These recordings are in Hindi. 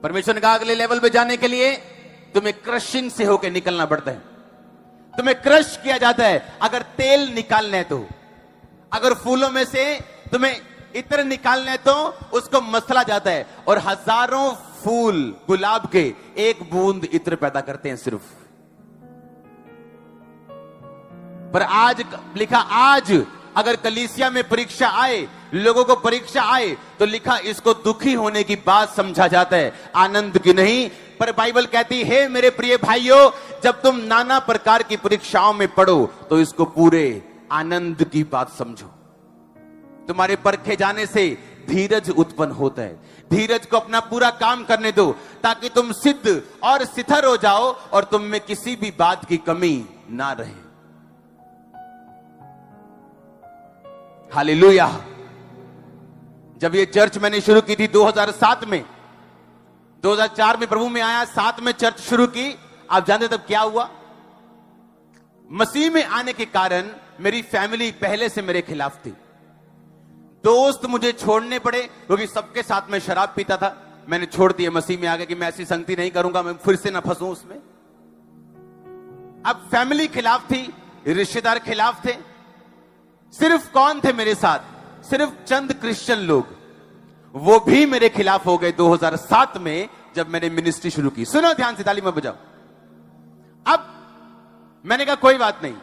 परमेश्वर ने कहा अगले लेवल पे जाने के लिए तुम्हें क्रशिंग से होकर निकलना पड़ता है, तुम्हें क्रश किया जाता है। अगर तेल निकालना है तो, अगर फूलों में से तुम्हें इत्र निकालना है तो उसको मसला जाता है, और हजारों फूल गुलाब के एक बूंद इत्र पैदा करते हैं सिर्फ। पर आज लिखा, आज अगर कलीसिया में परीक्षा आए, लोगों को परीक्षा आए, तो लिखा इसको दुखी होने की बात समझा जाता है, आनंद की नहीं। पर बाइबल कहती है मेरे प्रिय भाइयों, जब तुम नाना प्रकार की परीक्षाओं में पढ़ो तो इसको पूरे आनंद की बात समझो। तुम्हारे परखे जाने से धीरज उत्पन्न होता है, धीरज को अपना पूरा काम करने दो ताकि तुम सिद्ध और स्थिर हो जाओ और तुम में किसी भी बात की कमी ना रहे। हालेलुया। जब ये चर्च मैंने शुरू की थी 2007 में, 2004 में प्रभु में आया, 7 में चर्च शुरू की। आप जानते तब क्या हुआ? मसीह में आने के कारण मेरी फैमिली पहले से मेरे खिलाफ थी। दोस्त मुझे छोड़ने पड़े क्योंकि सबके साथ में शराब पीता था। मैंने छोड़ दिया मसीह में आगे कि मैं ऐसी संगति नहीं करूंगा, मैं फिर से ना फंसूं उसमें। अब फैमिली खिलाफ थी, रिश्तेदार खिलाफ थे। सिर्फ कौन थे मेरे साथ? सिर्फ चंद क्रिश्चियन लोग, वो भी मेरे खिलाफ हो गए 2007 में जब मैंने मिनिस्ट्री शुरू की। सुनो ध्यान से, ताली में बजाओ। अब मैंने कहा कोई बात नहीं,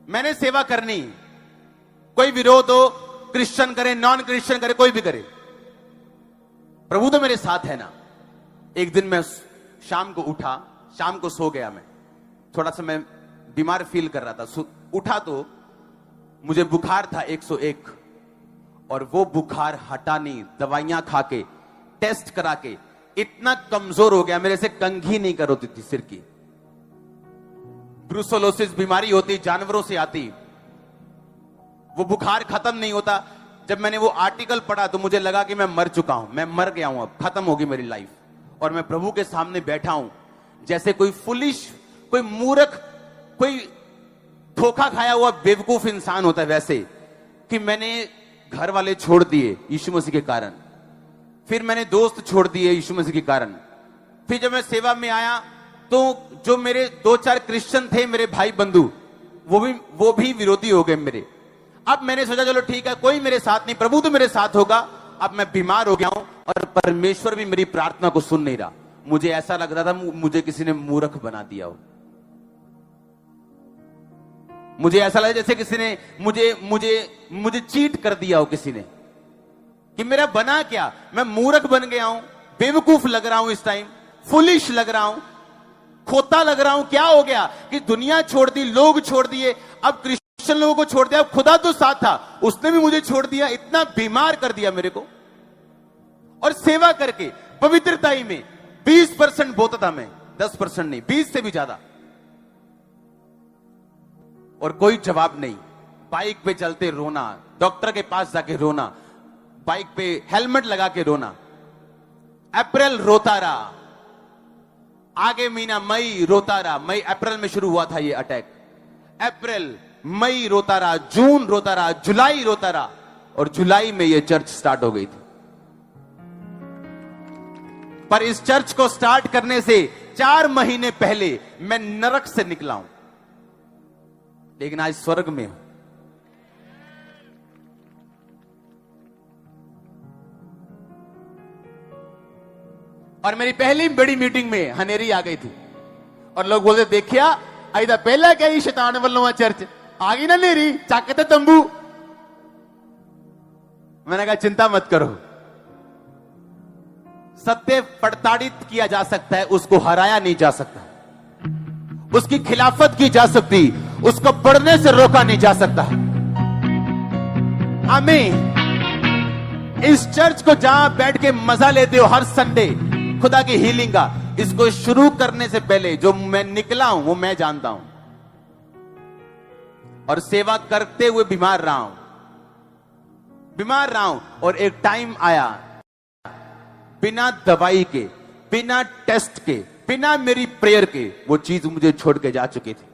मैंने सेवा करनी, कोई विरोध हो, क्रिश्चियन करे नॉन क्रिश्चियन करे, कोई भी करे, प्रभु तो मेरे साथ है ना। एक दिन मैं शाम को उठा, शाम को सो गया, मैं थोड़ा सा मैं बीमार फील कर रहा था। उठा तो मुझे बुखार था 101, और वो बुखार हटा नहीं। दवाइयां खा के, टेस्ट करा के इतना कमजोर हो गया, मेरे से कंघी नहीं कर होती थी सिर की। ब्रूसेलोसिस बीमारी होती, जानवरों से आती, वो बुखार खत्म नहीं होता। जब मैंने वो आर्टिकल पढ़ा तो मुझे लगा कि मैं मर चुका हूं, मैं मर गया हूं, अब खत्म होगी मेरी लाइफ। और मैं प्रभु के सामने बैठा हूं जैसे कोई फुलिश, कोई मूर्ख, कोई धोखा खाया हुआ बेवकूफ इंसान होता है, वैसे कि मैंने घर वाले छोड़ दिए यीशु मसीह के कारण, फिर मैंने दोस्त छोड़ दिए यीशु मसीह के कारण। फिर जब मैं सेवा में आया तो जो मेरे 2-4 क्रिश्चियन थे, मेरे भाई बंधु, वो भी विरोधी हो गए मेरे। अब मैंने सोचा चलो ठीक है, कोई मेरे साथ नहीं, प्रभु तो मेरे साथ होगा। अब मैं बीमार हो गया हूं और परमेश्वर भी मेरी प्रार्थना को सुन नहीं रहा। मुझे ऐसा लग रहा था मुझे किसी ने मूर्ख बना दिया हो। मुझे ऐसा लगा जैसे किसी ने मुझे चीट कर दिया हो किसी ने, कि मेरा बना क्या, मैं मूर्ख बन गया हूं, बेवकूफ लग रहा हूं, इस टाइम फुलिश लग रहा हूं, खोता लग रहा हूं। क्या हो गया कि दुनिया छोड़ दी, लोग छोड़ दिए, अब क्रिश्चियन लोगों को छोड़ दिया, अब खुदा तो साथ था, उसने भी मुझे छोड़ दिया, इतना बीमार कर दिया मेरे को। और सेवा करके पवित्रता ही में 20% बोता था मैं, 10% नहीं, 20 से भी ज्यादा, और कोई जवाब नहीं। बाइक पे चलते रोना, डॉक्टर के पास जाके रोना, बाइक पे हेलमेट लगा के रोना। अप्रैल रोता रहा, आगे महीना मई रोता रहा। मई अप्रैल में शुरू हुआ था ये अटैक, अप्रैल मई रोता रहा, जून रोता रहा, जुलाई रोता रहा, और जुलाई में ये चर्च स्टार्ट हो गई थी। पर इस चर्च को स्टार्ट करने से 4 महीने पहले मैं नरक से निकला हूं, लेकिन आज स्वर्ग में हूं। और मेरी पहली बड़ी मीटिंग में हनेरी आ गई थी, और लोग बोलते देखिया आइदा पहला क्या ही शैतान वालों चर्च आ गई ना नेरी, चाकते तंबू। मैंने कहा चिंता मत करो, सत्य प्रताड़ित किया जा सकता है, उसको हराया नहीं जा सकता, उसकी खिलाफत की जा सकती, उसको पढ़ने से रोका नहीं जा सकता। आमीन। इस चर्च को जहां बैठ के मजा लेते हो हर संडे खुदा की हीलिंग का, इसको शुरू करने से पहले जो मैं निकला हूं वो मैं जानता हूं, और सेवा करते हुए बीमार रहा हूं। और एक टाइम आया, बिना दवाई के, बिना टेस्ट के, बिना मेरी प्रेयर के वो चीज मुझे छोड़ के जा चुकी थी।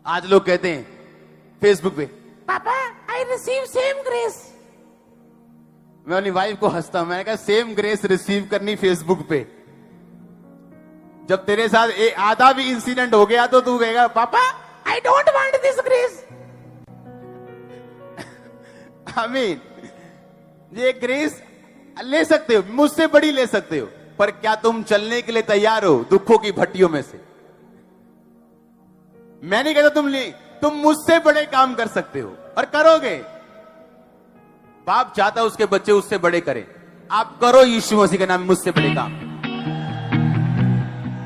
आज लोग कहते हैं फेसबुक पे, पापा आई रिसीव सेम ग्रेस। मैं अपनी वाइफ को हंसता हूं, मैंने कहा सेम ग्रेस रिसीव करनी फेसबुक पे। जब तेरे साथ आधा भी इंसिडेंट हो गया तो तू कहेगा पापा I don't want this grace. आमीन। ये ग्रेस ले सकते हो, मुझसे बड़ी ले सकते हो, पर क्या तुम चलने के लिए तैयार हो दुखों की भट्टियों में से? मैं नहीं कहता तुम मुझसे बड़े काम कर सकते हो और करोगे। बाप चाहता है उसके बच्चे उससे बड़े करें। आप करो यीशु मसीह के नाम में मुझसे बड़े काम।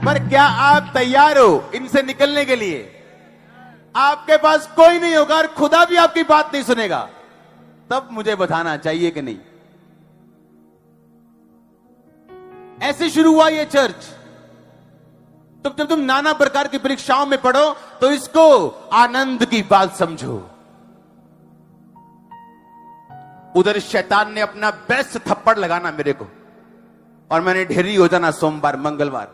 पर क्या आप तैयार हो इनसे निकलने के लिए? आपके पास कोई नहीं होगा और खुदा भी आपकी बात नहीं सुनेगा, तब मुझे बताना चाहिए कि नहीं। ऐसे शुरू हुआ ये चर्च। तो जब तुम नाना प्रकार की परीक्षाओं में पढ़ो तो इसको आनंद की बात समझो। उधर शैतान ने अपना बेस्ट थप्पड़ लगाना मेरे को, और मैंने ढेरी हो जाना सोमवार मंगलवार।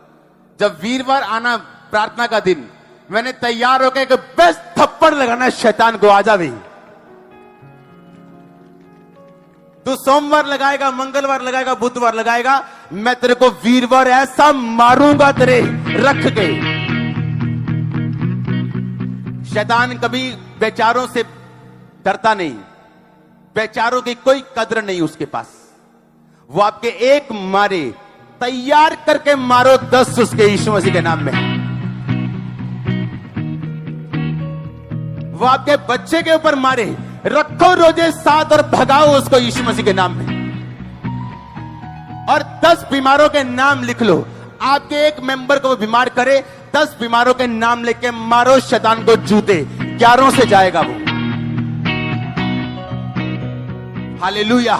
जब वीरवार आना प्रार्थना का दिन, मैंने तैयार होकर एक बेस्ट थप्पड़ लगाना शैतान को। आजा भी, तू सोमवार लगाएगा, मंगलवार लगाएगा, बुधवार लगाएगा, मैं तेरे को वीरवार ऐसा मारूंगा तेरे रख के। शैतान कभी बेचारों से डरता नहीं, बेचारों की कोई कद्र नहीं उसके पास। वो आपके एक मारे, तैयार करके मारो 10 उसके यीशु मसीह के नाम में। वो आपके बच्चे के ऊपर मारे, रखो रोजे 7 और भगाओ उसको यीशु मसीह के नाम में। और 10 बीमारों के नाम लिख लो। आपके एक मेंबर को वो बीमार करे, 10 बीमारों के नाम लेके मारो शैतान को जूते, 11 से जाएगा वो। हालेलुया।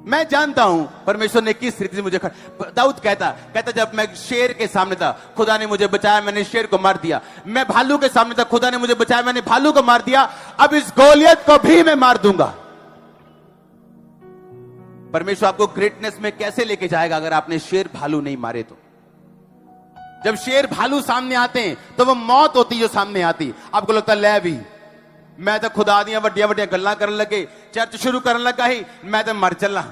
मैं जानता हूं परमेश्वर ने किस तरीके से मुझे दाऊद कहता जब मैं शेर के सामने था खुदा ने मुझे बचाया, मैंने शेर को मार दिया। मैं भालू के सामने था, खुदा ने मुझे बचाया, मैंने भालू को मार दिया। अब इस गोलियत को भी मैं मार दूंगा। परमेश्वर आपको ग्रेटनेस में कैसे लेके जाएगा अगर आपने शेर भालू नहीं मारे तो? जब शेर भालू सामने आते हैं तो वो मौत होती है जो सामने आती। आपको लगता है ले भी मैं तो खुदा दियां वड्डियां वड्डियां गल्लां करने लगे, चर्च शुरू करने लगा ही मैं तो मर चला,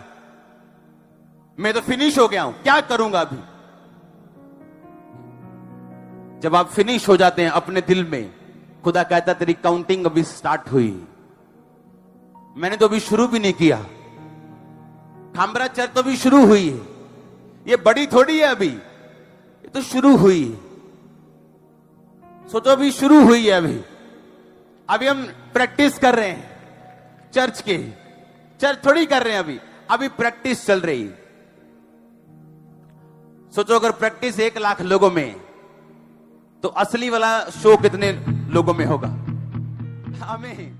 मैं तो फिनिश हो गया हूं, क्या करूंगा अभी? जब आप फिनिश हो जाते हैं अपने दिल में, खुदा कहता तेरी काउंटिंग अभी स्टार्ट हुई। मैंने तो अभी शुरू भी नहीं किया। खामरा चर्च तो अभी शुरू हुई है, ये बड़ी थोड़ी है अभी, ये तो शुरू हुई। सोचो अभी शुरू हुई है। अभी हम प्रैक्टिस कर रहे हैं चर्च के, चर्च थोड़ी कर रहे हैं अभी प्रैक्टिस चल रही। सोचो अगर प्रैक्टिस 1 लाख लोगों में, तो असली वाला शो कितने लोगों में होगा? आमीन।